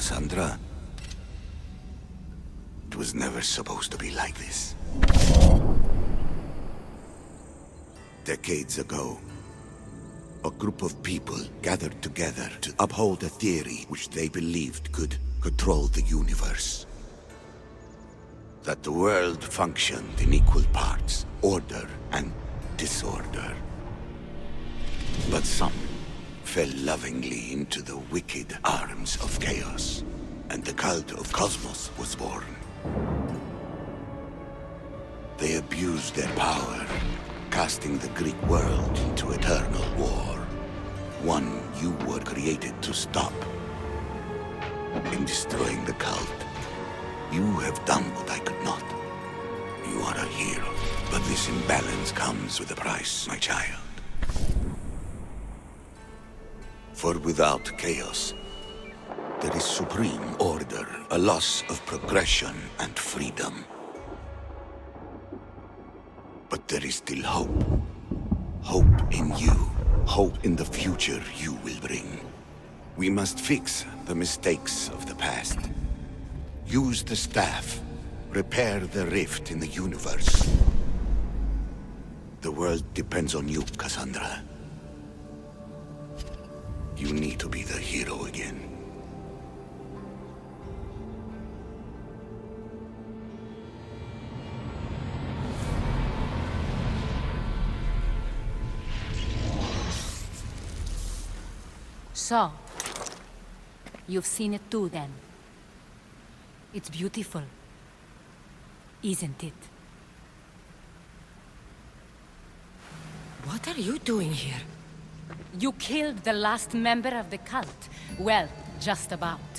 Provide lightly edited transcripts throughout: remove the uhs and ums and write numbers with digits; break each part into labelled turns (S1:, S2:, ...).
S1: Cassandra. It was never supposed to be like this. Decades ago, a group of people gathered together to uphold a theory which they believed could control the universe. That the world functioned in equal parts, order and disorder. But some fell lovingly into the wicked arms of chaos, and the cult of Cosmos was born. They abused their power, casting the Greek world into eternal war. One you were created to stop. In destroying the cult, you have done what I could not. You are a hero, but this imbalance comes with a price, my child. For without chaos, there is supreme order, a loss of progression and freedom. But there is still hope. Hope in you. Hope in the future you will bring. We must fix the mistakes of the past. Use the staff. Repair the rift in the universe. The world depends on you, Cassandra. You need to be the hero again.
S2: So, you've seen it too then. It's beautiful, isn't it?
S3: What are you doing here?
S2: You killed the last member of the cult. Well, just about.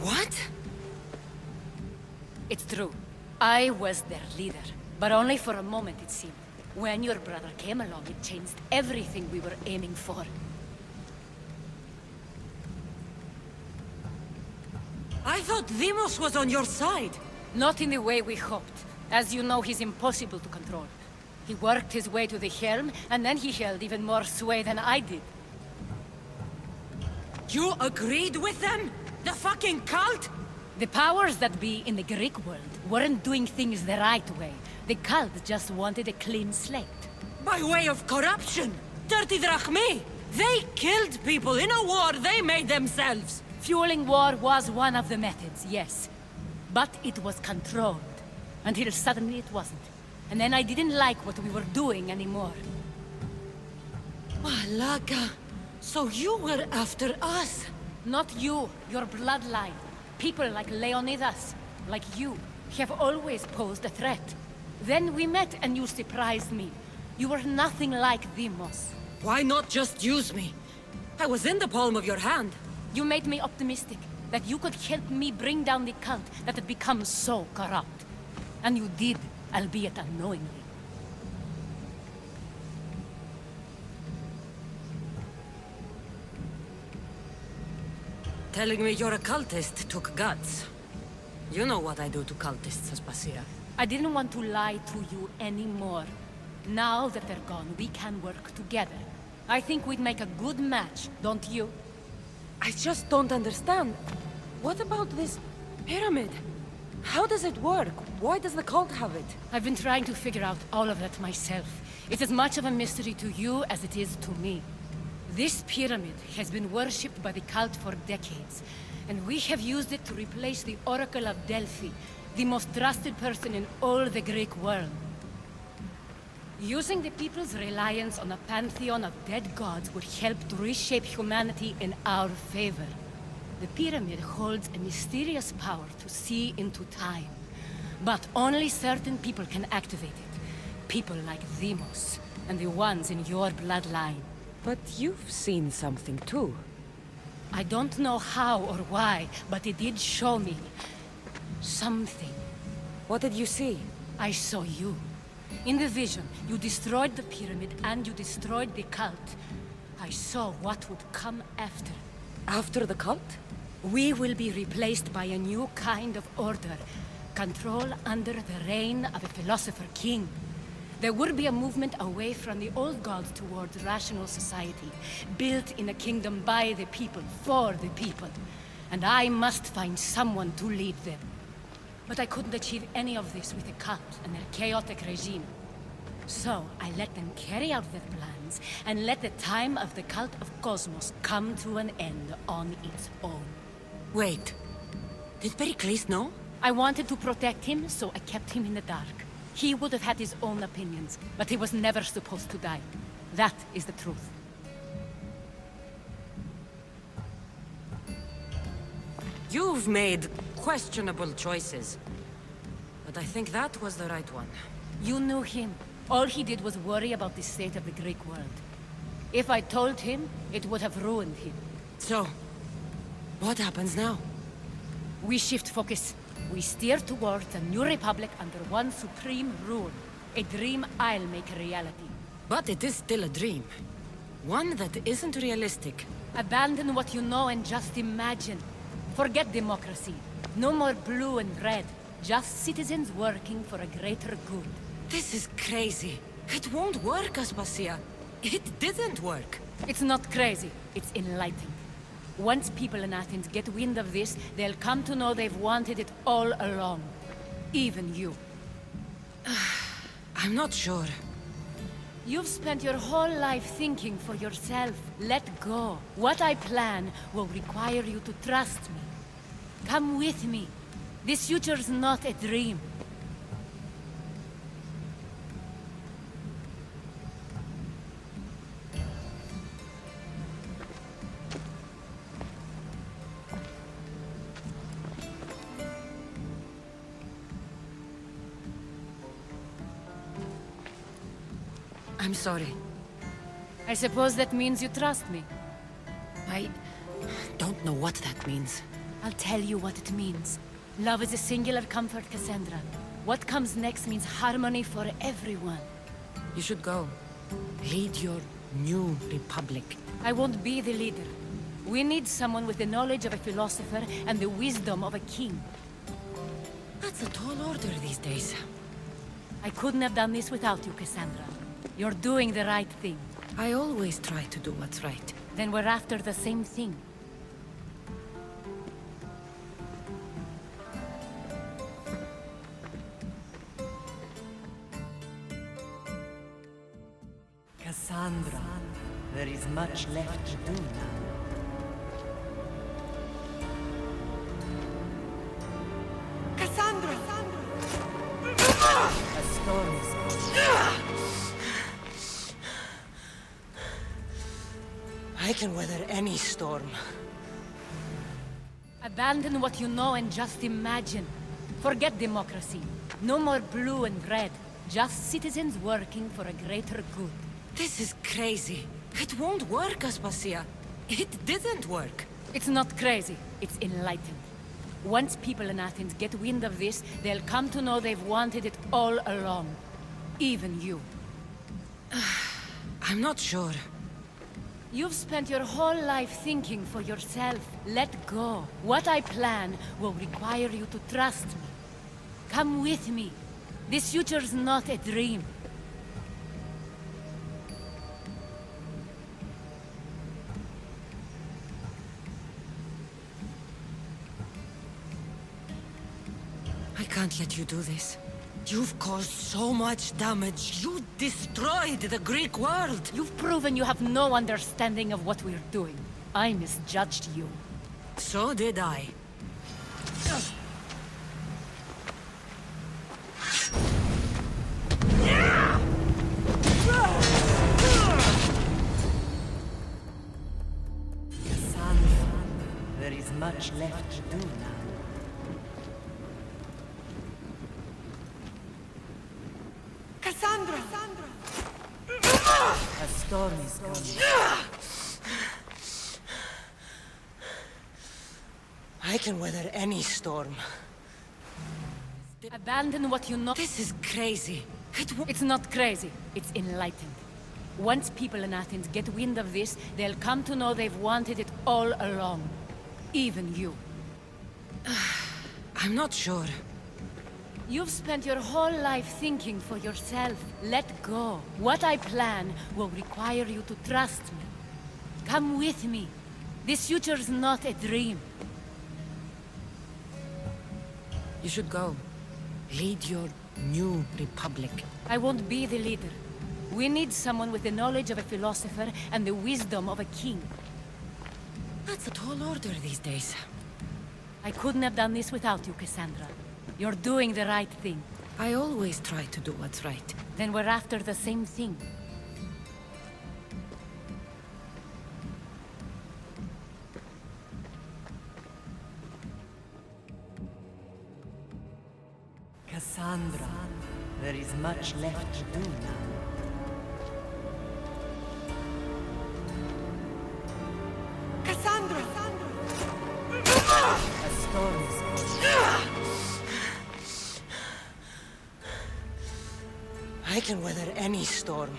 S3: What?
S2: It's true. I was their leader, but only for a moment it seemed. When your brother came along, it changed everything we were aiming for.
S3: I thought Deimos was on your side.
S2: Not in the way we hoped. As you know, he's impossible to control. He worked his way to the helm, and then he held even more sway than I did.
S3: You agreed with them? The fucking cult?
S2: The powers that be in the Greek world weren't doing things the right way. The cult just wanted a clean slate.
S3: By way of corruption? Dirty drachmi? They killed people in a war they made themselves.
S2: Fueling war was one of the methods, yes. But it was controlled. Until suddenly it wasn't. And then I didn't like what we were doing anymore.
S3: Malaga. So you were after us?
S2: Not you, your bloodline. People like Leonidas, like you, have always posed a threat. Then we met and you surprised me. You were nothing like Deimos.
S3: Why not just use me? I was in the palm of your hand.
S2: You made me optimistic, that you could help me bring down the cult that had become so corrupt. And you did, albeit unknowingly.
S3: Telling me you're a cultist took guts. You know what I do to cultists, Aspasia.
S2: I didn't want to lie to you anymore. Now that they're gone, we can work together. I think we'd make a good match, don't you?
S4: I just don't understand. What about this pyramid? How does it work? Why does the cult have it?
S2: I've been trying to figure out all of that myself. It's as much of a mystery to you as it is to me. This pyramid has been worshipped by the cult for decades, and we have used it to replace the Oracle of Delphi, the most trusted person in all the Greek world. Using the people's reliance on a pantheon of dead gods would help to reshape humanity in our favor. The pyramid holds a mysterious power to see into time. But only certain people can activate it. People like Deimos, and the ones in your bloodline.
S4: But you've seen something too.
S2: I don't know how or why, but it did show me something.
S4: What did you see?
S2: I saw you. In the vision, you destroyed the pyramid and you destroyed the cult. I saw what would come after.
S4: After the cult?
S2: We will be replaced by a new kind of order. Control under the reign of a philosopher king. There would be a movement away from the old gods towards rational society, built in a kingdom by the people, for the people. and I must find someone to lead them. But I couldn't achieve any of this with the cult and their chaotic regime. So I let them carry out their plans, and let the time of the cult of Cosmos come to an end on its own.
S3: Wait. Did Pericles know?
S2: I wanted to protect him, so I kept him in the dark. He would have had his own opinions, but he was never supposed to die. That is the truth.
S3: You've made questionable choices. But I think that was the right one.
S2: You knew him. All he did was worry about the state of the Greek world. If I told him, it would have ruined him.
S3: So, what happens now?
S2: We shift focus. We steer towards a new republic under one supreme rule. A dream I'll make a reality.
S3: But it is still a dream. One that isn't realistic.
S2: Abandon what you know and just imagine. Forget democracy. No more blue and red. Just citizens working for a greater good.
S3: This is crazy. It won't work, Aspasia. It didn't work.
S2: It's not crazy. It's enlightened. Once people in Athens get wind of this, they'll come to know they've wanted it all along. Even you.
S3: I'm not sure.
S2: You've spent your whole life thinking for yourself. Let go. What I plan will require you to trust me. Come with me. This future's not a dream.
S3: I'm sorry.
S2: I suppose that means you trust me.
S3: I don't know what that means.
S2: I'll tell you what it means. Love is a singular comfort, Cassandra. What comes next means harmony for everyone.
S3: You should go. Lead your new republic.
S2: I won't be the leader. We need someone with the knowledge of a philosopher and the wisdom of a king.
S3: That's a tall order these days.
S2: I couldn't have done this without you, Cassandra. You're doing the right thing.
S3: I always try to do what's right.
S2: Then we're after the same thing.
S5: Cassandra, there is much left to do now.
S3: Cassandra!
S5: A storm is coming.
S3: I can weather any storm.
S2: Abandon what you know and just imagine. Forget democracy. No more blue and red. Just citizens working for a greater good.
S3: This is crazy. It won't work, Aspasia. It didn't work.
S2: It's not crazy. It's enlightened. Once people in Athens get wind of this, they'll come to know they've wanted it all along. Even you.
S3: I'm not sure.
S2: You've spent your whole life thinking for yourself. Let go. What I plan will require you to trust me. Come with me. This future's not a dream.
S3: I can't let you do this. You've caused so much damage. You destroyed the Greek world.
S2: You've proven you have no understanding of what we're doing. I misjudged you.
S3: So did I.
S5: Cassandra, there is much left to do now.
S3: Cassandra!
S5: A storm is coming.
S3: I can weather any storm.
S2: Abandon what you know.
S3: This is crazy.
S2: It's not crazy. It's enlightened. Once people in Athens get wind of this, they'll come to know they've wanted it all along. Even you.
S3: I'm not sure.
S2: You've spent your whole life thinking for yourself. Let go. What I plan will require you to trust me. Come with me. This future's not a dream.
S3: You should go. Lead your new republic.
S2: I won't be the leader. We need someone with the knowledge of a philosopher and the wisdom of a king.
S3: That's a tall order these days.
S2: I couldn't have done this without you, Cassandra. You're doing the right thing.
S3: I always try to do what's right.
S2: Then we're after the same thing.
S5: Cassandra, there is much left to do now.
S3: Cassandra!
S5: A storm is coming.
S3: I can weather any storm.